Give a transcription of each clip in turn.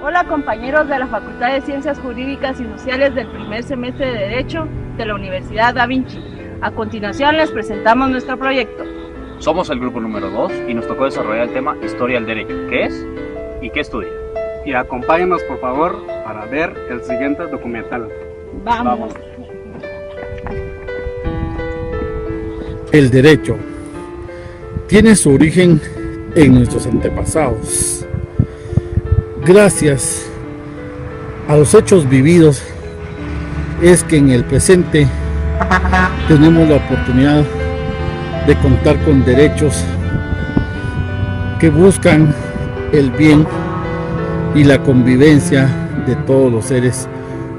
Hola compañeros de la Facultad de Ciencias Jurídicas y Sociales del primer semestre de Derecho de la Universidad Da Vinci. A continuación les presentamos nuestro proyecto. Somos el grupo número 2 y nos tocó desarrollar el tema Historia del Derecho. ¿Qué es y qué estudia? Y acompáñenos por favor para ver el siguiente documental. Vamos. El derecho tiene su origen en nuestros antepasados. Gracias a los hechos vividos es que en el presente tenemos la oportunidad de contar con derechos que buscan el bien y la convivencia de todos los seres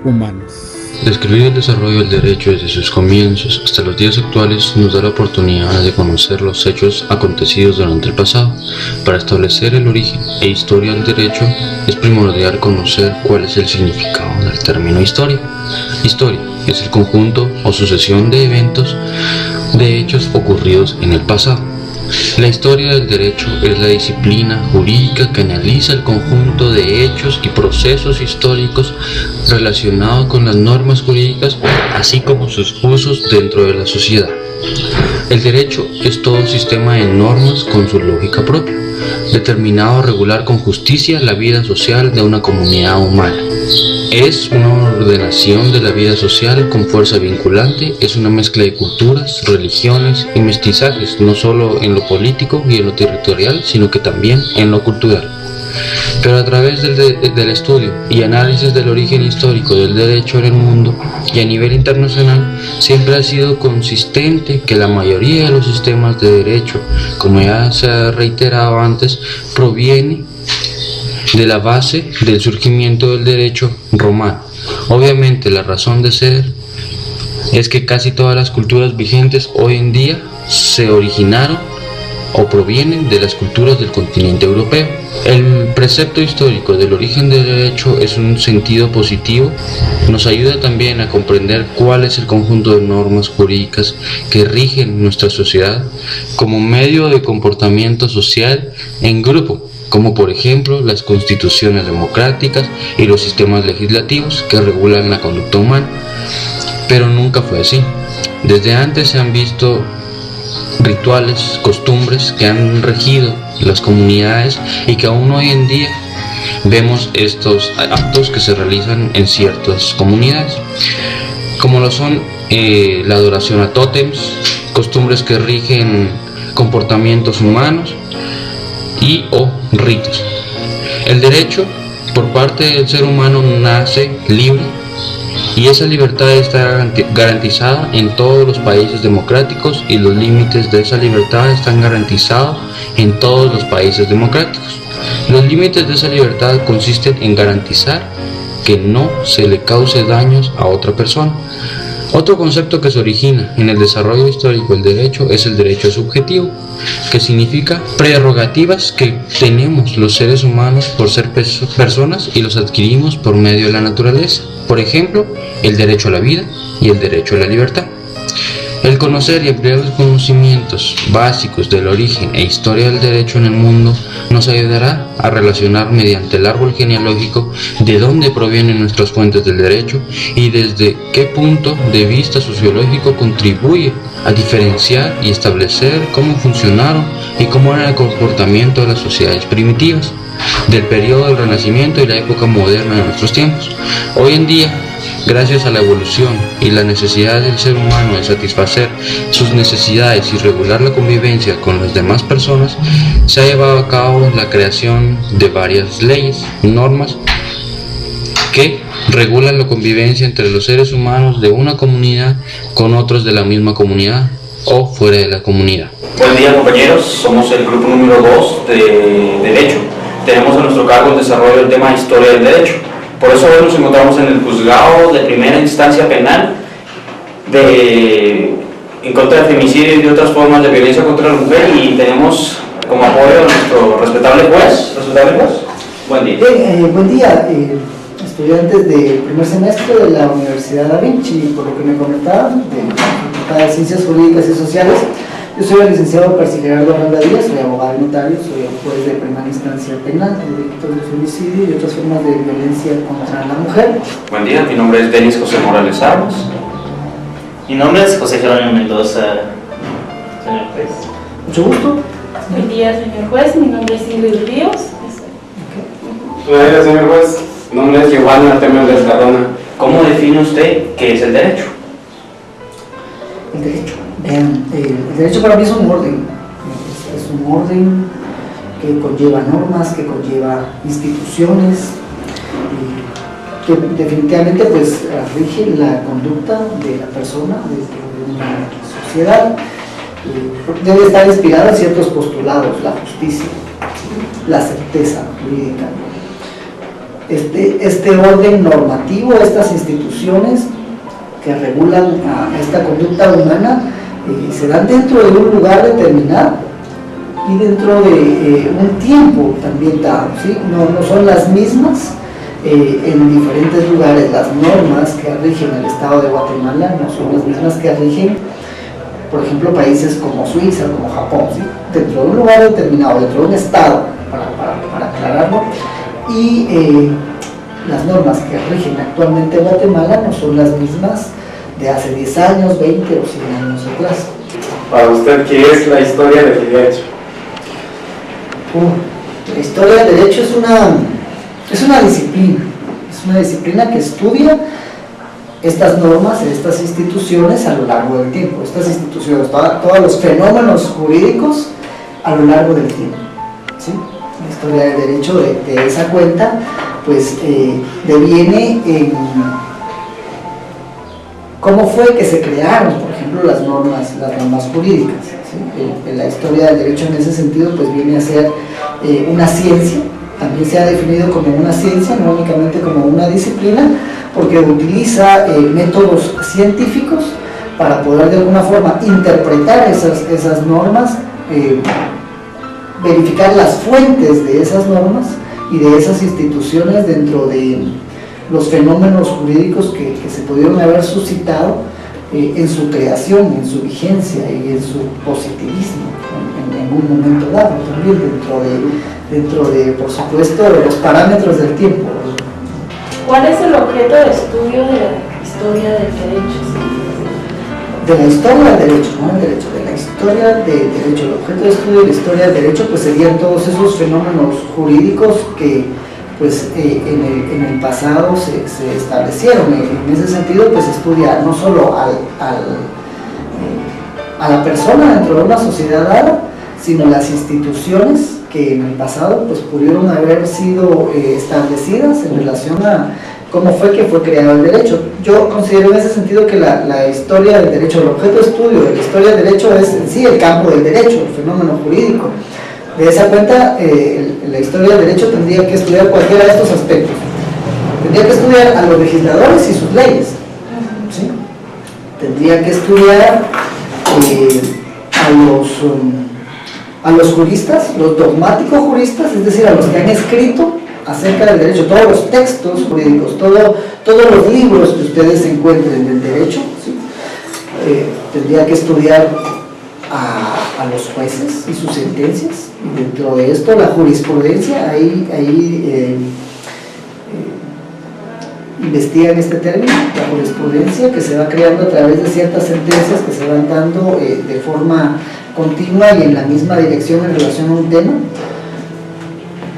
humanos. Describir el desarrollo del derecho desde sus comienzos hasta los días actuales nos da la oportunidad de conocer los hechos acontecidos durante el pasado. Para establecer el origen e historia del derecho es primordial conocer cuál es el significado del término historia. Historia es el conjunto o sucesión de eventos, de hechos ocurridos en el pasado. La historia del derecho es la disciplina jurídica que analiza el conjunto de hechos y procesos históricos relacionados con las normas jurídicas, así como sus usos dentro de la sociedad. El derecho es todo un sistema de normas con su lógica propia, determinado a regular con justicia la vida social de una comunidad humana. Es una ordenación de la vida social con fuerza vinculante, es una mezcla de culturas, religiones y mestizajes, no solo en lo político y en lo territorial, sino que también en lo cultural. Pero a través del estudio y análisis del origen histórico del derecho en el mundo y a nivel internacional, siempre ha sido consistente que la mayoría de los sistemas de derecho, como ya se ha reiterado antes, proviene de la base del surgimiento del derecho romano. Obviamente la razón de ser es que casi todas las culturas vigentes hoy en día se originaron o provienen de las culturas del continente europeo. El precepto histórico del origen del derecho es un sentido positivo, nos ayuda también a comprender cuál es el conjunto de normas jurídicas que rigen nuestra sociedad como medio de comportamiento social en grupo, como por ejemplo las constituciones democráticas y los sistemas legislativos que regulan la conducta humana. Pero nunca fue así. Desde antes se han visto rituales, costumbres que han regido las comunidades y que aún hoy en día vemos estos actos que se realizan en ciertas comunidades, como lo son la adoración a tótems, costumbres que rigen comportamientos humanos y o ritos. El derecho por parte del ser humano nace libre y esa libertad está garantizada en todos los países democráticos y los límites de esa libertad están garantizados en todos los países democráticos. Los límites de esa libertad consisten en garantizar que no se le cause daños a otra persona. Otro concepto que se origina en el desarrollo histórico del derecho es el derecho subjetivo, que significa prerrogativas que tenemos los seres humanos por ser personas y los adquirimos por medio de la naturaleza. Por ejemplo, el derecho a la vida y el derecho a la libertad. El conocer y ampliar los conocimientos básicos del origen e historia del derecho en el mundo nos ayudará a relacionar mediante el árbol genealógico de dónde provienen nuestras fuentes del derecho y desde qué punto de vista sociológico contribuye a diferenciar y establecer cómo funcionaron y cómo era el comportamiento de las sociedades primitivas del periodo del Renacimiento y la época moderna de nuestros tiempos. Hoy en día, gracias a la evolución y la necesidad del ser humano de satisfacer sus necesidades y regular la convivencia con las demás personas, se ha llevado a cabo la creación de varias leyes, normas que regulan la convivencia entre los seres humanos de una comunidad con otros de la misma comunidad o fuera de la comunidad. Buen día compañeros, somos el grupo número 2 de Derecho. Tenemos a nuestro cargo el desarrollo del tema Historia del Derecho. Por eso hoy nos encontramos en el juzgado de primera instancia penal en contra de femicidio y de otras formas de violencia contra la mujer, y tenemos como apoyo a nuestro respetable juez. Buen día. Buen día, estudiantes del primer semestre de la Universidad Da Vinci. Por lo que me comentaban de la Facultad de Ciencias Jurídicas y Sociales, Yo soy el licenciado Percy Gerardo Aranda Díaz, soy abogado y notario, soy el juez de primera instancia penal, de delitos de femicidio y otras formas de violencia contra la mujer. Buen día, mi nombre es Denis José Morales Armas. Mi nombre es José Jerónimo Mendoza, señor juez. Mucho gusto. Buen día, señor juez. Mi nombre es Ingrid Ríos. Buenos días, señor juez. Mi nombre es Giovanni Artemio de Escardona. ¿Cómo define usted qué es el derecho? El derecho. Vean, el derecho para mí es un orden. Es un orden que conlleva normas, que conlleva instituciones, que definitivamente pues rige la conducta de la persona dentro de una sociedad. Debe estar inspirada en ciertos postulados, la justicia, la certeza jurídica. Este orden normativo, estas instituciones que regulan a esta conducta humana se dan dentro de un lugar determinado y dentro de un tiempo también dado, ¿sí? No son las mismas en diferentes lugares. Las normas que rigen el Estado de Guatemala no son las mismas que rigen, por ejemplo, países como Suiza, como Japón, ¿sí? Dentro de un lugar determinado, dentro de un Estado, para aclararlo, y las normas que rigen actualmente en Guatemala no son las mismas de hace 10 años, 20 o 100 años atrás. Para usted, ¿qué es la historia del derecho? La historia del derecho es una disciplina que estudia estas normas, estas instituciones a lo largo del tiempo, estas instituciones, todos los fenómenos jurídicos a lo largo del tiempo, ¿sí? La historia del derecho de esa cuenta pues deviene en cómo fue que se crearon, por ejemplo, las normas jurídicas, ¿sí? La historia del derecho en ese sentido pues viene a ser una ciencia. También se ha definido como una ciencia, no únicamente como una disciplina, porque utiliza métodos científicos para poder de alguna forma interpretar esas normas, verificar las fuentes de esas normas y de esas instituciones dentro de los fenómenos jurídicos que se pudieron haber suscitado en su creación, en su vigencia y en su positivismo en un momento dado, también dentro de, por supuesto, de los parámetros del tiempo. ¿Cuál es el objeto de estudio de la historia del derecho? De la historia del derecho, no del derecho, de la historia del derecho. El objeto de estudio de la historia del derecho pues serían todos esos fenómenos jurídicos que pues en el pasado se establecieron. En ese sentido pues estudia no solo a la persona dentro de una sociedad dada, sino las instituciones que en el pasado pues pudieron haber sido establecidas en relación a cómo fue que fue creado el derecho. Yo considero en ese sentido que la historia del derecho, el objeto de estudio de la historia del derecho es en sí el campo del derecho, el fenómeno jurídico. De esa cuenta, la historia del derecho tendría que estudiar cualquiera de estos aspectos. Tendría que estudiar a los legisladores y sus leyes, ¿sí? Tendría que estudiar a los juristas, los dogmáticos juristas, es decir, a los que han escrito acerca del derecho, todos los textos jurídicos, todos los libros que ustedes encuentren del derecho, ¿sí? Tendría que estudiar a los jueces y sus sentencias, y dentro de esto la jurisprudencia, ahí investigan este término, la jurisprudencia que se va creando a través de ciertas sentencias que se van dando de forma continua y en la misma dirección en relación a un tema.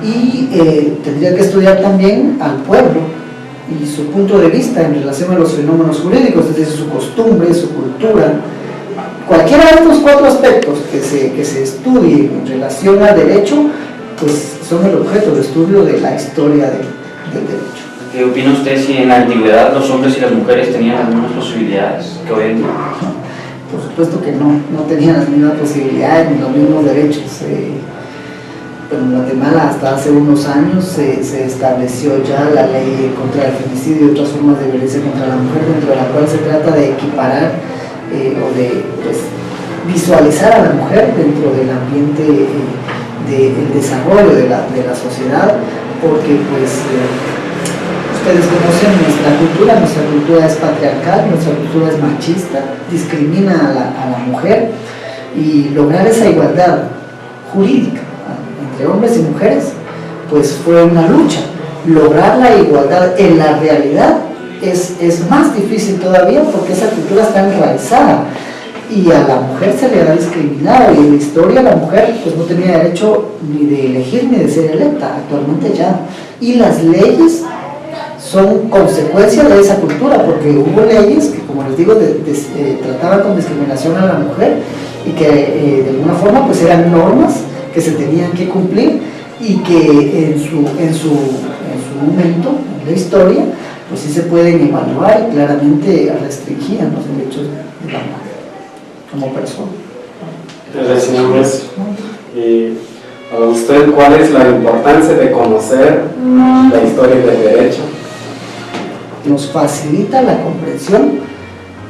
Y tendría que estudiar también al pueblo y su punto de vista en relación a los fenómenos jurídicos, es decir, su costumbre, su cultura. Cualquiera de estos 4 aspectos que se estudien en relación al derecho, pues son el objeto de estudio de la historia del derecho. ¿Qué opina usted si en la antigüedad los hombres y las mujeres tenían las mismas posibilidades que hoy en día? Por supuesto que no tenían las mismas posibilidades ni los mismos derechos. Pero en Guatemala hasta hace unos años se estableció ya la ley contra el femicidio y otras formas de violencia contra la mujer, dentro de la cual se trata de equiparar o de pues, visualizar a la mujer dentro del ambiente del desarrollo de la sociedad, porque pues ustedes conocen nuestra cultura es patriarcal, nuestra cultura es machista, discrimina a la mujer, y lograr esa igualdad jurídica entre hombres y mujeres, pues fue una lucha. Lograr la igualdad en la realidad es más difícil todavía, porque esa cultura está enraizada y a la mujer se le ha discriminado, y en la historia la mujer pues no tenía derecho ni de elegir ni de ser electa. Actualmente ya, y las leyes son consecuencia de esa cultura, porque hubo leyes que, como les digo, trataban con discriminación a la mujer y que de alguna forma pues eran normas que se tenían que cumplir, y que en su momento, en la historia, pues sí se pueden evaluar y claramente restringían los derechos de la mujer como persona. Gracias, señor juez. Para usted, ¿cuál es la importancia de conocer la historia del derecho? Nos facilita la comprensión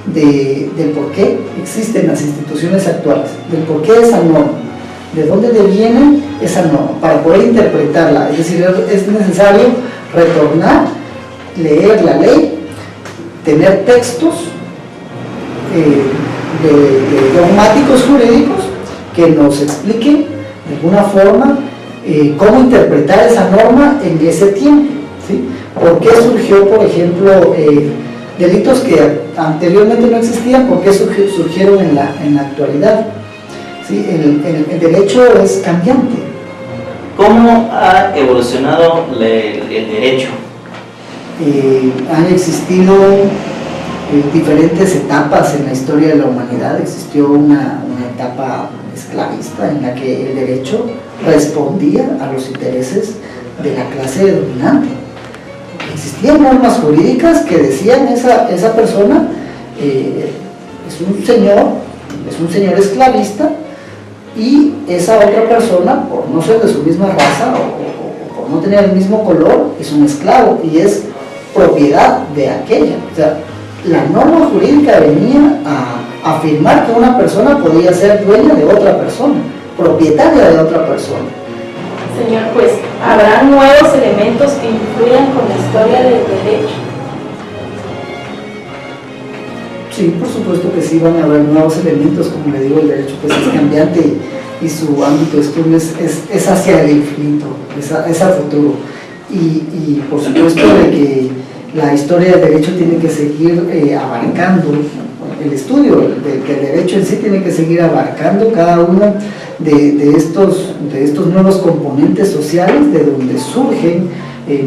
del por qué existen las instituciones actuales, del por qué esa norma, de dónde viene esa norma, para poder interpretarla. Es decir, es necesario retornar, leer la ley, tener textos dogmáticos jurídicos que nos expliquen de alguna forma cómo interpretar esa norma en ese tiempo, ¿sí? ¿Por qué surgió, por ejemplo, delitos que anteriormente no existían? ¿Por qué surgieron en la actualidad? ¿Sí? El derecho es cambiante. ¿Cómo ha evolucionado el derecho? Han existido diferentes etapas en la historia de la humanidad. Existió una etapa esclavista en la que el derecho respondía a los intereses de la clase dominante. Existían normas jurídicas que decían esa persona es un señor esclavista, y esa otra persona, por no ser de su misma raza o por no tener el mismo color, es un esclavo y es propiedad de aquella. O sea, la norma jurídica venía a afirmar que una persona podía ser dueña de otra persona, propietaria de otra persona. Señor juez, ¿habrá nuevos elementos que influyan con la historia del derecho? Sí, por supuesto que sí, van a haber nuevos elementos. Como le digo, el derecho pues es cambiante y su ámbito de estudio es hacia el infinito, es a futuro. Y por supuesto de que la historia del derecho tiene que seguir abarcando, el estudio del derecho en sí tiene que seguir abarcando cada uno de estos nuevos componentes sociales, de donde surgen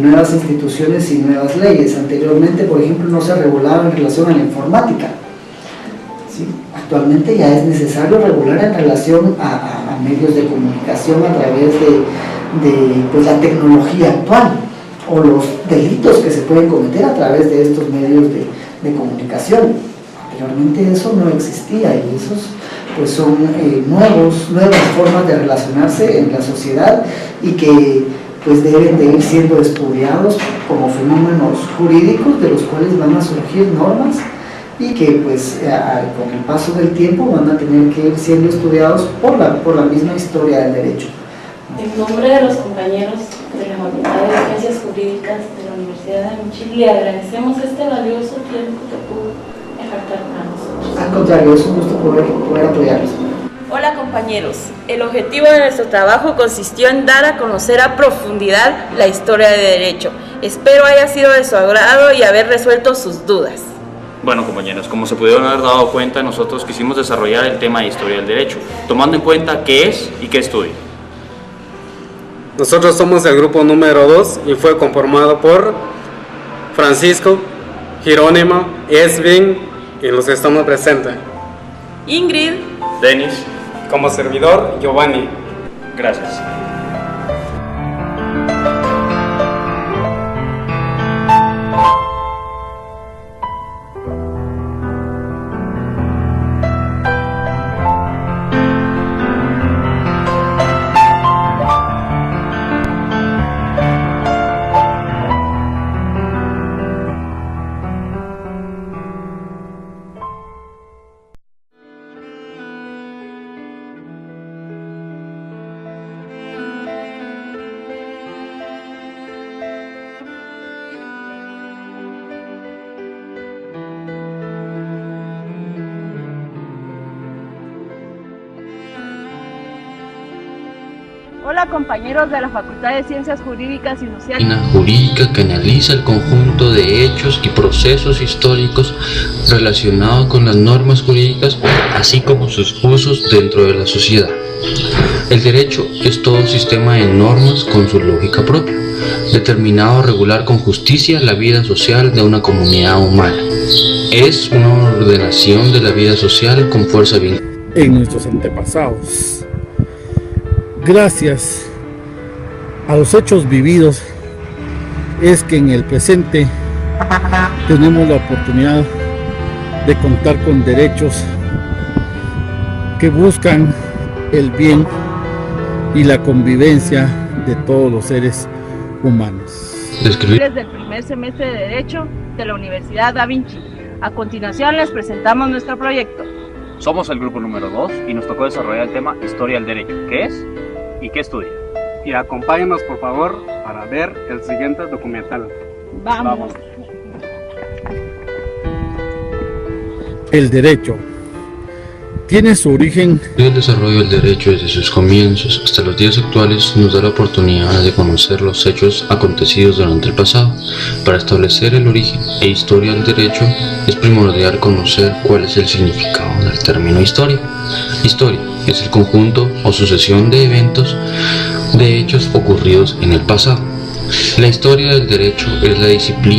nuevas instituciones y nuevas leyes. Anteriormente, por ejemplo, no se regulaba en relación a la informática. ¿Sí? Actualmente ya es necesario regular en relación a medios de comunicación a través de pues, la tecnología actual, o los delitos que se pueden cometer a través de estos medios de comunicación. Anteriormente eso no existía, y esos pues son nuevas formas de relacionarse en la sociedad, y que pues deben de ir siendo estudiados como fenómenos jurídicos, de los cuales van a surgir normas, y que pues con el paso del tiempo van a tener que ir siendo estudiados por la misma historia del derecho. En nombre de los compañeros de la Facultad de Ciencias Jurídicas de la Universidad de Michi, le agradecemos este valioso tiempo que pudo ejercer para nosotros. Al contrario, es un gusto poder apoyarlos. Hola compañeros, el objetivo de nuestro trabajo consistió en dar a conocer a profundidad la historia del derecho. Espero haya sido de su agrado y haber resuelto sus dudas. Bueno compañeros, como se pudieron haber dado cuenta, nosotros quisimos desarrollar el tema de historia del derecho, tomando en cuenta qué es y qué estudia. Nosotros somos el grupo número 2 y fue conformado por Francisco, Jerónimo, Esvin, y los que estamos presentes. Ingrid, Denis, Como servidor, Giovanni. gracias. Hola compañeros de la Facultad de Ciencias Jurídicas y Sociales. Jurídica que analiza el conjunto de hechos y procesos históricos relacionados con las normas jurídicas, así como sus usos dentro de la sociedad. El derecho es todo sistema de normas con su lógica propia, determinado a regular con justicia la vida social de una comunidad humana. Es una ordenación de la vida social con fuerza vinculante en nuestros antepasados. Gracias a los hechos vividos es que en el presente tenemos la oportunidad de contar con derechos que buscan el bien y la convivencia de todos los seres humanos. Desde el primer semestre de Derecho de la Universidad Da Vinci. A continuación les presentamos nuestro proyecto. Somos el grupo número 2 y nos tocó desarrollar el tema Historia del Derecho. ¿Qué es y qué estudia? Y acompáñenos por favor para ver el siguiente documental. Vamos. El derecho tiene su origen. El desarrollo del derecho desde sus comienzos hasta los días actuales nos da la oportunidad de conocer los hechos acontecidos durante el pasado. Para establecer el origen e historia del derecho es primordial conocer cuál es el significado del término historia. Historia es el conjunto o sucesión de eventos, de hechos ocurridos en el pasado. La historia del derecho es la disciplina